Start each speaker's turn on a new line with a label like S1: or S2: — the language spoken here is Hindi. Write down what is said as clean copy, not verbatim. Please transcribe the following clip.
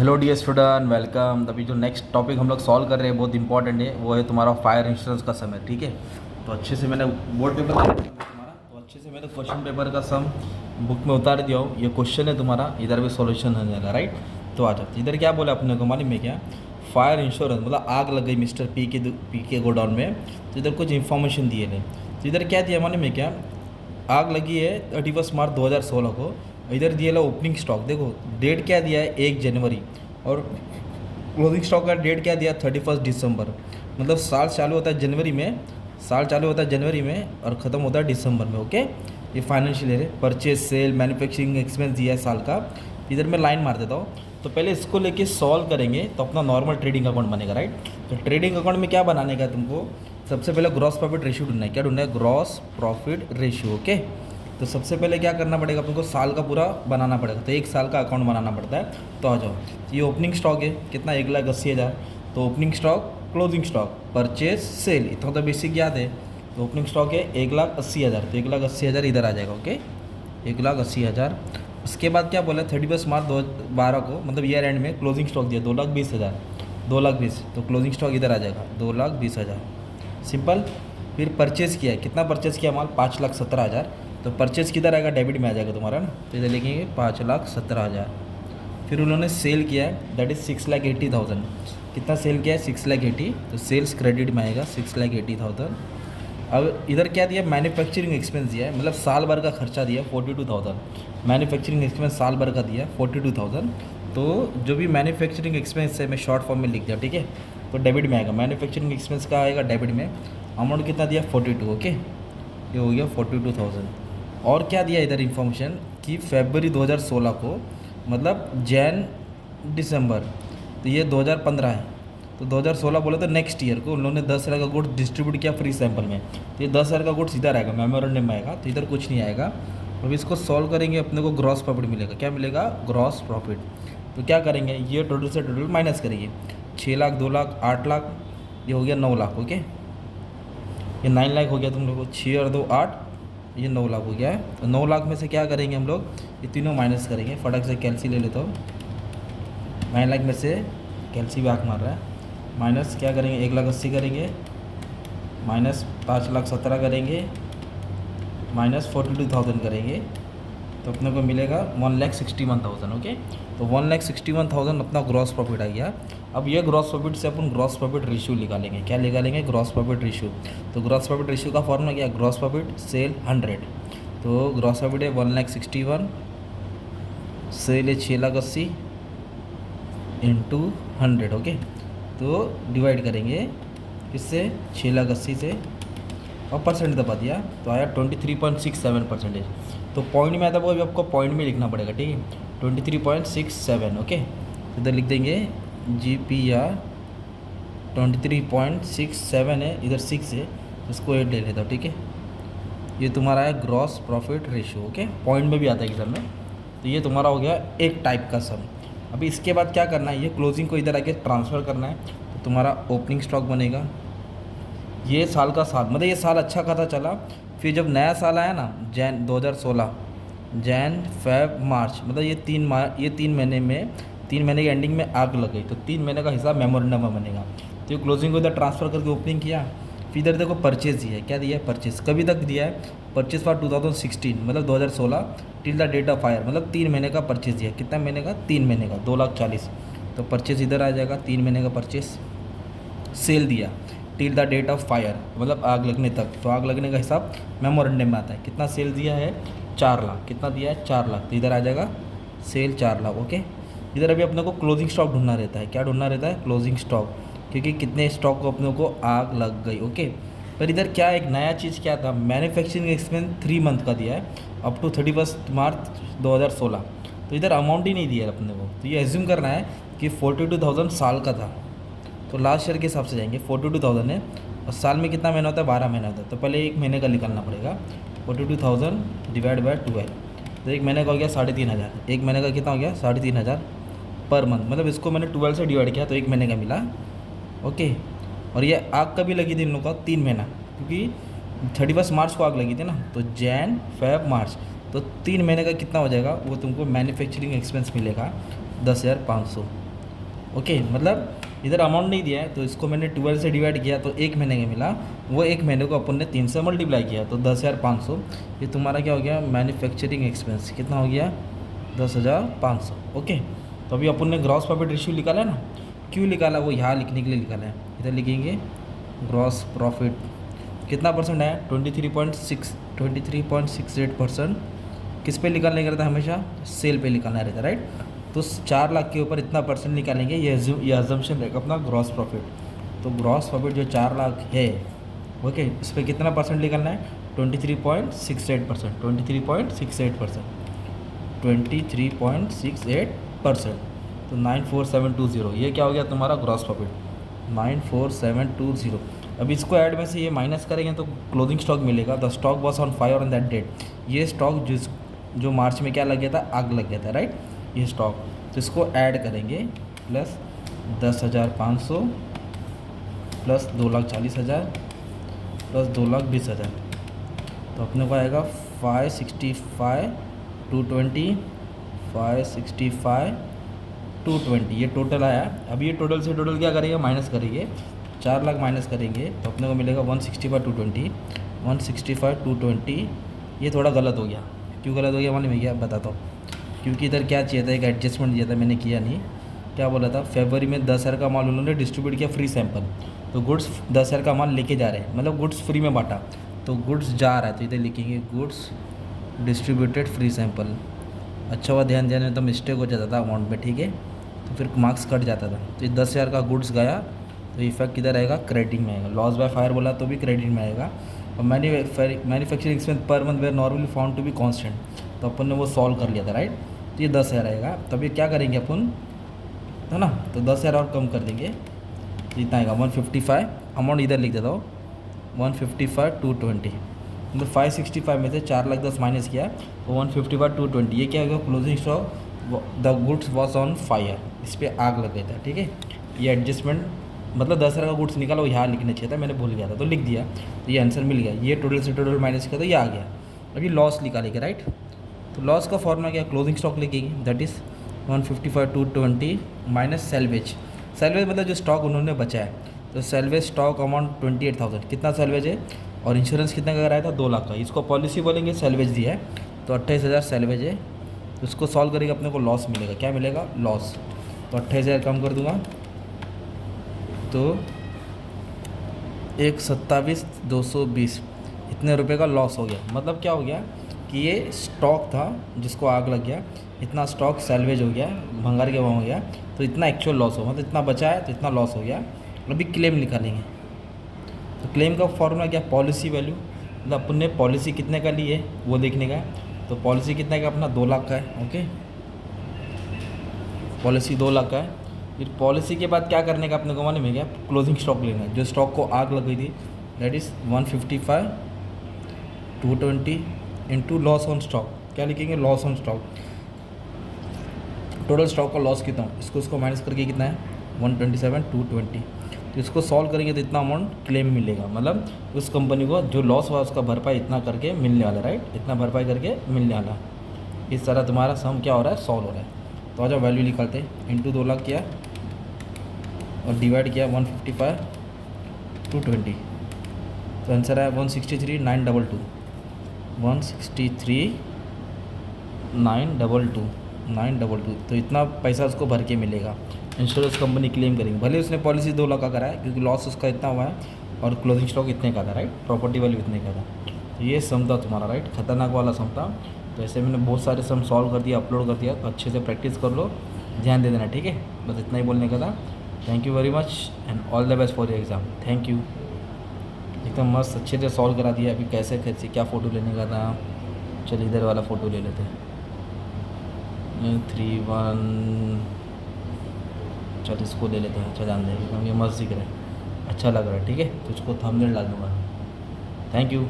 S1: Hello dear student, welcome. अभी जो नेक्स्ट टॉपिक हम लोग सॉल्व कर रहे हैं बहुत इंपॉर्टेंट है, वो है तुम्हारा फायर इंश्योरेंस का सम है। ठीक है, तो अच्छे से मैंने बोर्ड पेपर तुम्हारा, तो अच्छे से मैंने क्वेश्चन पेपर का सम बुक में उतार दिया हो। ये क्वेश्चन है तुम्हारा, इधर भी सॉल्यूशन हो जाएगा। राइट, तो आ जाओ। इधर क्या बोला अपने को मालूम है क्या? फायर इंश्योरेंस मतलब आग लग गई मिस्टर पी के गोडाउन में, तो इधर कुछ इन्फॉर्मेशन दिए थे। तो इधर क्या दिया मालूम है क्या? आग लगी है 31 मार्च 2016 को। इधर दिया है ओपनिंग स्टॉक, देखो डेट क्या दिया है 1 जनवरी, और क्लोजिंग स्टॉक का डेट क्या दिया 31 दिसंबर। मतलब साल चालू होता है जनवरी में, साल चालू होता है जनवरी में और ख़त्म होता है दिसंबर में। ओके, ये फाइनेंशियल ईयर है। परचेज, सेल, मैन्युफैक्चरिंग एक्सपेंस दिया है साल का। इधर मैं लाइन मार देता हूँ। तो पहले इसको लेके सॉल्व करेंगे तो अपना नॉर्मल ट्रेडिंग अकाउंट बनेगा। राइट, तो ट्रेडिंग अकाउंट में क्या बनाने का तुमको? सबसे पहले ग्रॉस प्रॉफिट रेशियो ढूंढना है। क्या ढूंढना है? Gross profit ratio. ओके, तो सबसे पहले क्या करना पड़ेगा अपन को? साल का पूरा बनाना पड़ेगा। तो एक साल का अकाउंट बनाना पड़ता है। तो आ जाओ, तो ये ओपनिंग स्टॉक है कितना? 1,80,000। तो opening stock, closing stock, purchase, sale, इतना तो बेसिक याद है। तो ओपनिंग स्टॉक है 1,80,000, तो 1,80,000 इधर आ जाएगा। ओके, 1,80,000। उसके बाद क्या बोला? 31 मार्च 2012 को, मतलब ईयर एंड में क्लोजिंग स्टॉक दिया 2,20,000, 2,20,000। तो क्लोजिंग स्टॉक इधर आ जाएगा 2,20,000, सिंपल। फिर परचेज़ किया है, कितना परचेज़ किया माल? 5,17,000। तो परचेज़ किधर आएगा? डेबिट में आ जाएगा तुम्हारा ना, तो इधर लिखेंगे 5,17,000। फिर उन्होंने सेल किया है, दैट इज़ 6,80,000। कितना सेल किया है? 6,80,000। तो सेल्स क्रेडिट में आएगा 6,80,000। अब इधर क्या दिया? मैन्युफैक्चरिंग एक्सपेंस दिया है, मतलब साल भर का खर्चा दिया 42,000। मैन्युफैक्चरिंग एक्सपेंस साल भर का दिया 42,000। तो जो भी मैन्युफैक्चरिंग एक्सपेंस है मैं शॉर्ट फॉर्म में लिख दिया। ठीक है, तो डेबिट में आएगा। मैन्युफैक्चरिंग एक्सपेंस का आएगा डेबिट में। अमाउंट कितना दिया? 42। ओके, ये हो गया 42,000। और क्या दिया इधर इन्फॉर्मेशन कि फरवरी 2016 को, मतलब जैन दिसंबर, तो ये 2015 है। तो 2016 बोले तो नेक्स्ट ईयर को उन्होंने 10,000 का गुड्स डिस्ट्रीब्यूट किया फ्री सैंपल में। तो ये 10,000 का गुड्स इधर आएगा, मेमोरेंडम में आएगा, तो इधर कुछ नहीं आएगा। अब इसको सॉल्व करेंगे, अपने को ग्रॉस प्रॉफिट मिलेगा। क्या मिलेगा? Gross profit. तो क्या करेंगे? ये टोटल से टोटल माइनस करेंगे। 6 लाख, 2 लाख, 8 लाख, ये हो गया 9 लाख। ओके, ये 9 लाख हो गया तुम लोग को। 6 और 2 8, ये 9 लाख हो गया है। तो 9 लाख में से क्या करेंगे हम लोग? ये तीनों माइनस करेंगे। फटाक से कैल्सी ले लेता हूँ। 9 लाख में से कैल्सी भी आँख मार रहा है। माइनस क्या करेंगे? 1,80,000 करेंगे, माइनस 5,17,000 करेंगे, माइनस 42,000 करेंगे, तो अपने को मिलेगा 1,61,000। ओके, तो 1,61,000 अपना ग्रॉस प्रॉफिट आ गया। अब ये ग्रॉस प्रॉफिट से अपन ग्रॉस प्रॉफिट रेशियो निकालेंगे। क्या निकालेंगे? Gross profit ratio. तो ग्रॉस प्रॉफिट रेशियो का फॉर्मूला क्या है? Gross profit sale 100। तो ग्रॉस प्रॉफिट है 1,61,000, सेल है 6,80,000 इंटू 100। ओके, तो डिवाइड करेंगे किससे? 6,80,000 से, और परसेंट दबा दिया तो आया 23.67%। तो पॉइंट में आता है वो, अभी आपको पॉइंट में लिखना पड़ेगा। ठीक है, 23.67। ओके, इधर लिख देंगे GPR 23.67 है, इधर 6 है, इसको 8 ले लेता हूँ। ठीक है, ये तुम्हारा है gross profit ratio. Okay, point में भी आता है एग्जाम में। तो ये तुम्हारा हो गया एक टाइप का सम। अभी इसके बाद क्या करना है? ये क्लोजिंग को इधर आके ट्रांसफ़र करना है। तो तुम्हारा ओपनिंग स्टॉक बनेगा, ये साल का साल, मतलब ये साल अच्छा खासा चला। फिर जब नया साल आया ना, जैन 2016, जैन फेब मार्च, मतलब ये 3 महीने में, 3 महीने की एंडिंग में आग लग गई, तो 3 महीने का हिसाब मेमोरेंडम में बनेगा। तो ये क्लोजिंग को इधर ट्रांसफ़र करके ओपनिंग किया। फिर इधर देखो परचेज दिया है। क्या दिया है? परचेज कभी तक दिया है? परचेज फॉर 2016, मतलब 2016 till the date of fire, मतलब 3 महीने का परचेज दिया। कितना महीने का? 3 महीने का, 2,40,000। तो परचेज इधर आ जाएगा, 3 महीने का परचेज। सेल दिया till the date of fire, मतलब आग लगने तक, तो आग लगने का हिसाब मेमोरेंडम में आता है। कितना सेल दिया है? 4 लाख। कितना दिया है? 4 लाख, तो इधर आ जाएगा सेल 4 लाख। ओके, इधर अभी अपने को क्लोजिंग स्टॉक ढूंढना रहता है। क्या ढूंढना रहता है? क्लोजिंग स्टॉक, क्योंकि कितने स्टॉक को अपने को आग लग गई। ओके, पर इधर क्या एक नया चीज़ क्या था? मैन्युफैक्चरिंग एक्सपेंस 3 मंथ का दिया है, अप टू 31 मार्च 2016। तो इधर अमाउंट ही नहीं दिया है अपने को। तो ये एज्यूम करना है कि 42,000 साल का था, तो लास्ट ईयर के हिसाब से जाएंगे। 42,000 है, और साल में कितना महीना होता है? 12 महीना होता है। तो पहले एक महीने का निकालना पड़ेगा। 42,000 डिवाइड बाय 12, तो एक महीने का हो गया 3,500। एक महीने का कितना हो गया? 3,500 पर मंथ, मतलब इसको मैंने 12 से डिवाइड किया तो एक महीने का मिला। ओके, और ये आग कभी लगी थी इन लोगों का? 3 महीना, क्योंकि 31 मार्च को आग लगी थी ना, तो जैन फेब मार्च, तो 3 महीने का कितना हो जाएगा? वो तुमको मैन्युफैक्चरिंग एक्सपेंस मिलेगा 10,500। ओके, मतलब इधर अमाउंट नहीं दिया है तो इसको मैंने 12 से डिवाइड किया तो 1 महीने का मिला, वो 1 महीने को अपन ने 3 से मल्टीप्लाई किया तो 10,500। ये तुम्हारा क्या हो गया, मैन्युफैक्चरिंग एक्सपेंस कितना हो गया, 10,500। ओके, तो अभी अपन ने ग्रॉस प्रॉफिट रेशियो निकाला है ना, क्यों निकाला वो यहाँ लिखने के लिए निकाला है। इधर लिखेंगे ग्रॉस प्रॉफिट कितना परसेंट है, 23.68%। किस पे निकालने का रहता है, हमेशा सेल पे निकालना रहता है, राइट। तो 4 लाख के ऊपर इतना परसेंट निकालेंगे, ये अजम्पशन रहेगा अपना ग्रॉस प्रॉफिट। तो ग्रॉस प्रॉफिट जो 4 लाख है, ओके, इस पर कितना परसेंट निकालना है, 23.68%, 23.68%। तो 94720, ये क्या हो गया तुम्हारा ग्रॉस प्रॉफिट, 94720। अब इसको ऐड में से ये माइनस करेंगे तो क्लोजिंग स्टॉक मिलेगा, the stock was on fire on that date. ये स्टॉक जो मार्च में क्या लग गया था, आग लग गया था, राइट, ये स्टॉक। तो इसको ऐड करेंगे, प्लस 10,500 प्लस 2,40,000 प्लस 2,20,000, तो अपने को आएगा 565,220, 565,220, ये टोटल आया। अब ये टोटल से टोटल क्या करेंगे, माइनस करेंगे, 4 लाख माइनस करेंगे तो अपने को मिलेगा 165,220, 165,220। ये थोड़ा गलत हो गया, क्यों गलत हो गया मालूम है क्या, बताता हूँ। क्योंकि इधर क्या चाहिए था, एक एडजस्टमेंट दिया था, मैंने किया नहीं। क्या बोला था, फरवरी में 10,000 का माल उन्होंने डिस्ट्रीब्यूट किया फ्री सैंपल, तो गुड्स 10,000 का माल लेके जा रहे हैं, मतलब गुड्स फ्री में बांटा, तो गुड्स जा रहा है, तो इधर लिखेंगे गुड्स डिस्ट्रीब्यूटेड फ्री सैंपल। अच्छा हुआ ध्यान देने में तो मिस्टेक हो जाता था अमाउंट में, ठीक है, तो फिर मार्क्स कट जाता था। तो 10,000 का गुड्स गया तो इफेक्ट किधर आएगा, क्रेडिट में आएगा। लॉस बाय फायर बोला तो भी क्रेडिट में आएगा। और manufacturing expense per month were normally found to be constant, तो अपन ने वो सॉल्व कर लिया था, राइट। तो ये 10,000 आएगा। तब ये क्या करेंगे अपन, है ना, तो 10,000 और कम कर देंगे, इतना आएगा 155। अमाउंट इधर लिख देता हूँ, 155,220, मतलब 565 में से 4,10,000 माइनस किया तो 155,220। ये क्या होगा, closing stock the goods was on fire, इस पर आग लग गया था, ठीक है। ये एडजस्टमेंट मतलब 10,000 का गुड्स निकाला, वो यहाँ लिखना चाहिए था, मैंने भूल गया था तो लिख दिया, तो ये आंसर मिल गया। ये टोटल से टोटल माइनस किया तो ये आ गया। अभी लॉस निकालेंगे, राइट। तो लॉस का फॉर्मूला क्या, क्लोजिंग स्टॉक लिखेंगे, that is 155,220 minus salvage. Salvage मतलब जो स्टॉक उन्होंने बचाया, तो सेल्वेज स्टॉक अमाउंट 28,000, कितना सेल्वेज है, और इंश्योरेंस कितना का कराया था, 2 लाख का, इसको पॉलिसी बोलेंगे, सेल्वेज दिया है तो 28,000 सेल्वेज है। तो उसको सॉल्व करेंगे अपने को लॉस मिलेगा, क्या मिलेगा, लॉस। तो 28,000 कम कर दूंगा तो 127,220, इतने रुपए का लॉस हो गया। मतलब क्या हो गया कि ये स्टॉक था जिसको आग लग गया, इतना स्टॉक सेल्वेज हो गया, भंगार के वहाँ हो गया, तो इतना एक्चुअल लॉस हो, मतलब इतना बचा है तो इतना लॉस हो गया। अभी क्लेम निकालेंगे, तो क्लेम का फॉर्मूला क्या, पॉलिसी वैल्यू, मतलब अपन ने पॉलिसी कितने का ली है वो देखने का है। तो पॉलिसी कितने का, अपना 2 लाख का है, ओके, पॉलिसी 2 लाख का है। फिर पॉलिसी के बाद क्या करने का अपने को मालूम है क्या, क्लोजिंग स्टॉक लेना है, जो स्टॉक को आग लग गई थी, that is 155,220 into loss on stock, क्या लिखेंगे, loss on stock. Total stock का लॉस कितना, इसको माइनस करके कितना है, 127,220। तो इसको सॉल्व करेंगे तो इतना अमाउंट क्लेम मिलेगा, मतलब उस कंपनी को जो लॉस हुआ उसका भरपाई इतना करके मिलने वाला, राइट, इतना भरपाई करके मिलने वाला। इस तरह तुम्हारा सम क्या हो रहा है, सॉल्व हो रहा है। तो आज वैल्यू निकालते हैं, इंटू 2 लाख किया और डिवाइड किया 155,220, तो आंसर आया 163,922, 163,922। तो इतना पैसा उसको भर के मिलेगा, इंश्योरेंस कंपनी क्लेम करेंगे, भले उसने पॉलिसी 2 लाख का कराया क्योंकि लॉस उसका इतना हुआ है और क्लोजिंग स्टॉक इतने का था, राइट, प्रॉपर्टी वैल्यू इतने का था। तो ये सम था तुम्हारा, राइट, खतरनाक वाला सम था। तो ऐसे मैंने बहुत सारे सम सॉल्व कर दिया, अपलोड कर दिया, तो अच्छे से प्रैक्टिस कर लो, ध्यान दे देना, ठीक है। बस इतना ही बोलने का था। Thank you very much and all the best for your exam. Thank you, एकदम मस्त अच्छे से सॉल्व करा दिया। अभी कैसे कैसे क्या फ़ोटो लेने का था, चलिए इधर वाला फ़ोटो ले लेते हैं, 3-1, चल इसको ले लेते हैं। अच्छा जान देंगे क्योंकि मस्त दिख रहा है, अच्छा लग रहा है, ठीक है, तो इसको थंबनेल डाल दूँगा। Thank you.